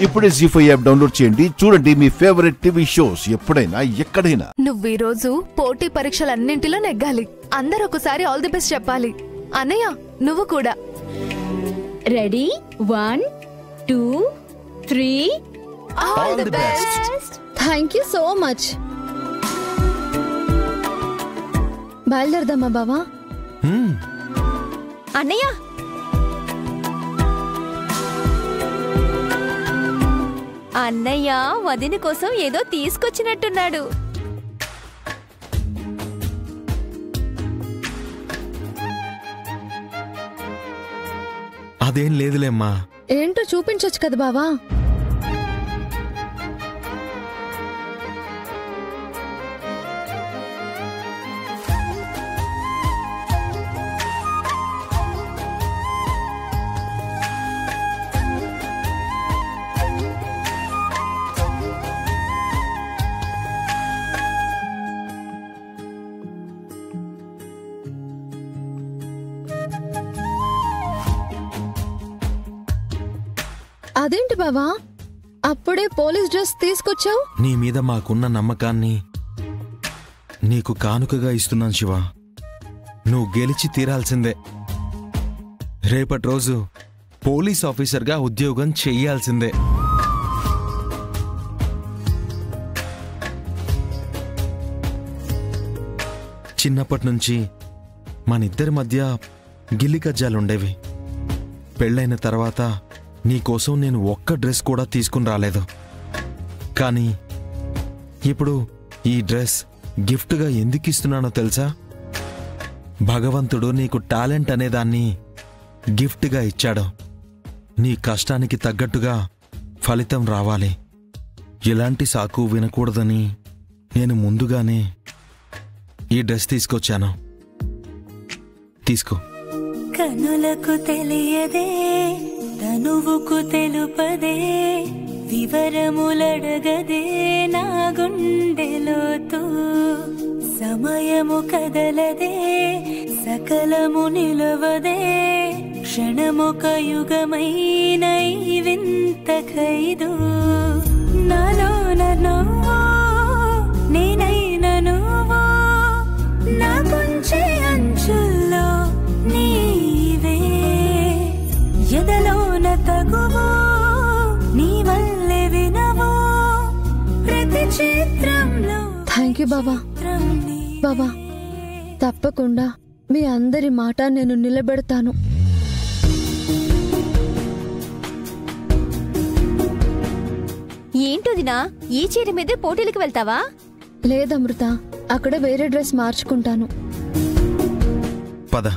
ఇప్పుడే జీ5 app download చేయండి. చూడండి మీ ఫేవరెట్ టీవీ షోస్ ఎప్పుడైనా ఎక్కడైనా. నువ్వు ఈ రోజు పోటీ పరీక్షలన్నింటిలో నెగ్గాలి. అందరూ ఒకసారి ఆల్ ది బెస్ట్ చెప్పాలి. అన్నయ్య నువ్వు కూడా. Ready 1 2 3 all the best. Thank you so much. బయలుదేరదామా బావా? అన్నయ్య అన్నయ్య వదిన కోసం ఏదో తీసుకొచ్చినట్టున్నాడు. అదేం లేదులేమ్మా. ఏంటో చూపించొచ్చు కదా బావా? అదేంటి బావా అప్పుడే పోలీస్ డ్రెస్ తీసుకొచ్చావు? నీ మీద మాకున్న నమ్మకాన్ని నీకు కానుకగా ఇస్తున్నాను శివ. నువ్వు గెలిచి తీరాల్సిందే. రేపటి రోజు పోలీస్ ఆఫీసర్గా ఉద్యోగం చెయ్యాల్సిందే. చిన్నప్పటి నుంచి మనిద్దరి మధ్య గిల్లి కజ్జాలుండేవి. పెళ్ళైన తర్వాత నీకోసం నేను ఒక్క డ్రెస్ కూడా తీసుకుని రాలేదు. కానీ ఇప్పుడు ఈ డ్రెస్ గిఫ్ట్గా ఎందుకు ఇస్తున్నానో తెలుసా? భగవంతుడు నీకు టాలెంట్ అనేదాన్ని గిఫ్ట్గా ఇచ్చాడు. నీ కష్టానికి తగ్గట్టుగా ఫలితం రావాలి. ఎలాంటి సాకు వినకూడదని నేను ముందుగానే ఈ డ్రెస్ తీసుకొచ్చాను. తీసుకో. కనులకు తెలియదే తనువుకు తెలుపదే వివరములడగదే నా గుండెలోతు సమయము కదలదే సకలము నిలవదే క్షణమొక యుగమైన వింత ఖైదు నాలోన నువ్వు నేనైన నువ్వు నా కొంచె అంచుల్లో నీవే ఎదలోన తగువో నీ వల్లే వినవో ప్రతి చిత్రంలో. థ్యాంక్ యూ బాబా. బాబా తప్పకుండా మీ అందరి మాట నేను నిలబెడతాను. ఏంటోదినా ఈ చీర మీదే పోటీలకు వెళ్తావా? లేదమృత, అక్కడ వేరే డ్రెస్ మార్చుకుంటాను. పద.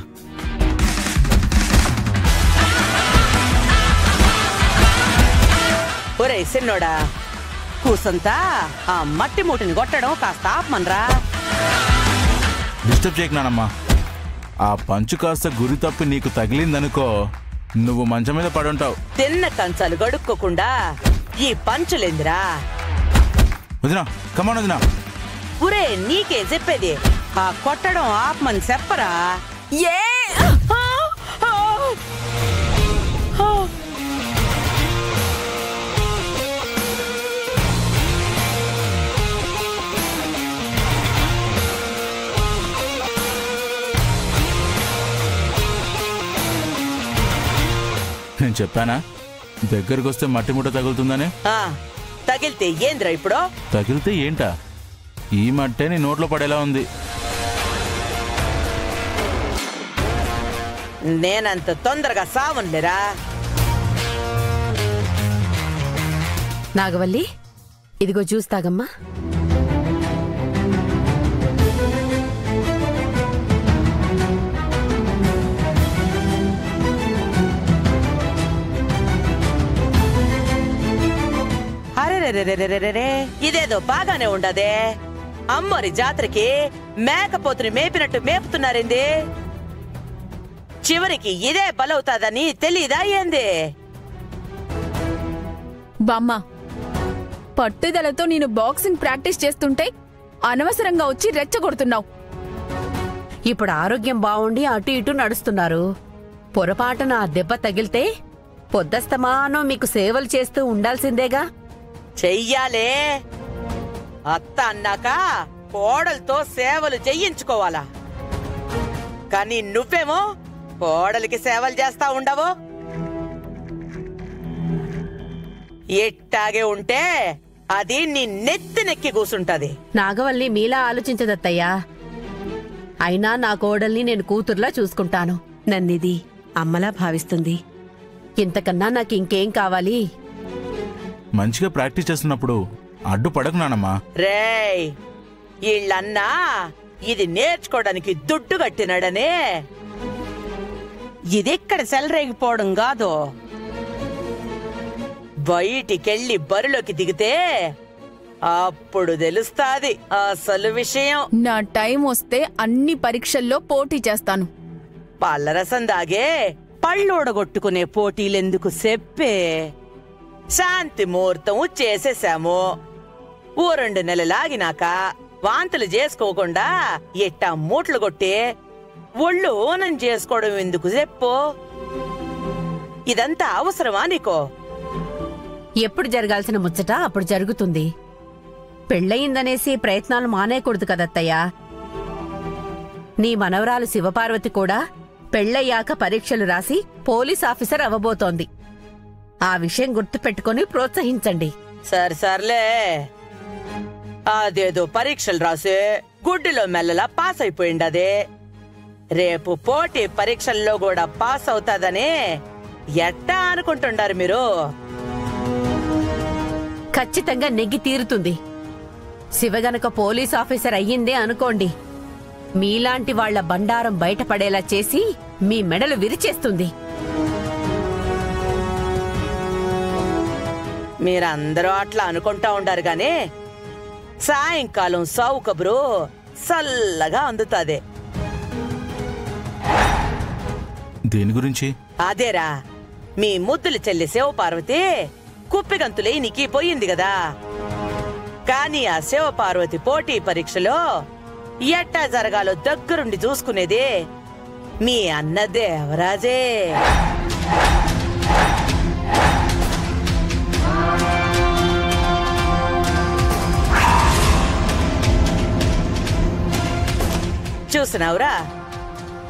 ఒరే సిన్నోడా, కూసంతా ఆ మట్టి మూటిని కొట్టడం కాస్త ఆపమనరా. డిస్టర్బ్ చేయకున్నానమ్మా. ఆ పంచు కాస్త గురి తప్పి నీకు తగిలిందనుకో, నువ్వు మంచం మీద పడుంటావు. తిన్న కంచాలు గడుక్కోకుండా ఈ పంచులేందిరా? వదినా, కమాన్ వదినా. ఒరే నీకే చెప్పేది, ఆ కొట్టడం ఆపమని చెప్పరా. ఏ నేను చెప్పానా దగ్గరకు వస్తే మట్టి ముట్ట తగులుతుందని? తగిలితే ఏంద్రా ఇప్పుడు? తగిలితే ఏంటా? ఈ మట్టే నీ నోట్లో పడేలా ఉంది. నేనంత తొందరగా సావనులేరా. నాగవల్లి, ఇదిగో జ్యూస్ తాగమ్మా. అరే ఇదేదో బాగానే ఉండదే. అమ్మోరి జాతరకి మేకపోతుని మేపినట్టు మేపుతున్నారేంది? చివరికి ఇదే బలవుతాదని తెలీదా ఏంది? బామ్మ, పట్టుదలతో నేను బాక్సింగ్ ప్రాక్టీస్ చేస్తుంటే అనవసరంగా వచ్చి రెచ్చగొడుతున్నావు. ఇప్పుడు ఆరోగ్యం బాగుండి అటు ఇటు నడుస్తున్నారు. పొరపాటున ఆ దెబ్బ తగిలితే పొద్దస్తమానో మీకు సేవలు చేస్తూ ఉండాల్సిందేగా. చెయ్యాలే. అత్త అన్నాక కోడలతో సేవలు చెయ్యించుకోవాలా, కానీ నువ్వేమో కోడలికి సేవలు చేస్తా ఉండవు. ఎట్టాగే ఉంటే అది నీ నెత్తినెక్కి కూసుంటది. నాగవల్లి మీలా ఆలోచించదత్తయ్యా. అయినా నా కోడల్ని నేను కూతుర్లా చూసుకుంటాను. నన్నిది అమ్మలా భావిస్తుంది. ఇంతకన్నా నాకు ఇంకేం కావాలి? మంచిగా ప్రాక్టీస్ చేస్తున్నప్పుడు అడ్డుపడకు నానమ్మా. రేయ్, ఈళ్ళన్నా ఇది నేర్చుకోవడానికి దుడ్డు కట్టినాడనే. ఇదెక్కడ సెలరేగిపోవడం కాదు. బయటికెళ్ళి బరిలోకి దిగితే అప్పుడు తెలుస్తాది అసలు విషయం. నా టైం వస్తే అన్ని పరీక్షల్లో పోటీ చేస్తాను. పళ్ళరసం దాగే పళ్ళోడగొట్టుకునే పోటీలెందుకు చెప్పే? శాంతి ముహూర్తం చేసేశాము. 2 నెలలాగినాక వాంతులు చేసుకోకుండా ఎట్టా మూట్లు కొట్టి ఒళ్ళు ఓనం చేసుకోవడం ఎందుకు చెప్పు? ఇదంతా అవసరమా నీకో? ఎప్పుడు జరగాల్సిన ముచ్చట అప్పుడు జరుగుతుంది. పెళ్ళయిందనేసి ప్రయత్నాలు మానేయకూడదు కదత్తయ్యా. నీ మనవరాలు శివపార్వతి కూడా పెళ్ళయ్యాక పరీక్షలు రాసి పోలీస్ ఆఫీసర్ అవ్వబోతోంది. ఆ విషయం గుర్తుపెట్టుకుని ప్రోత్సహించండి. సర్లే, అదేదో పరీక్షలు రాసి గుడ్డిలో మెల్లలా పాస్ అయిపోయిండదే. రేపు పోటీ పరీక్షల్లో కూడా పాస్ అవుతాదని ఎట్టా అనుకుంటుండారు మీరు? ఖచ్చితంగా నెగ్గి తీరుతుంది. శివగనక పోలీస్ ఆఫీసర్ అయ్యిందే అనుకోండి, మీలాంటి వాళ్ల బండారం బయటపడేలా చేసి మీ మెడలు విరిచేస్తుంది. మీరందరూ అట్లా అనుకుంటా ఉండారు గాని సాయంకాలం సావు కబురు చల్లగా అందుతాదే. దేని గురించి? అదేరా, మీ ముద్దులు చెల్లి శివపార్వతి కుప్పిగంతులై నీకి పోయింది కదా. కాని ఆ శివపార్వతి పోటీ పరీక్షలో ఎట్టా జరగాలో దగ్గరుండి చూసుకునేది మీ అన్న దేవరాజే. చూసినావురా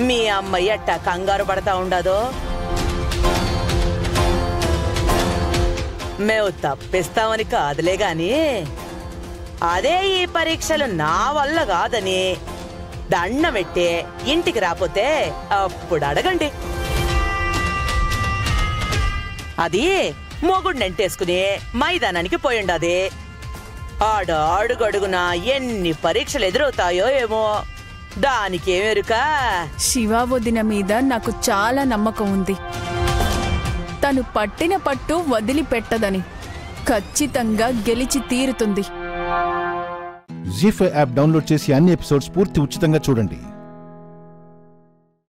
మీ అమ్మ ఎట్టా కంగారు పడతా ఉండదో? మేము తప్పిస్తామని కాదులే గాని అదే ఈ పరీక్షలు నా వల్ల కాదని దండమెట్టే ఇంటికి రాపోతే అప్పుడు అడగండి. అది మొగుడినంటేసుకుని మైదానానికి పోయిండది. అడుగడుగున ఎన్ని పరీక్షలు ఎదురవుతాయో ఏమో, దానికేమెరుక. శివ వదిన మీద నాకు చాలా నమ్మకం ఉంది. తను పట్టిన పట్టు వదిలిపెట్టదని. ఖచ్చితంగా గెలిచి తీరుతుంది. జీ5 యాప్ డౌన్లోడ్ చేసి అన్ని ఎపిసోడ్స్ పూర్తి ఉచితంగా చూడండి.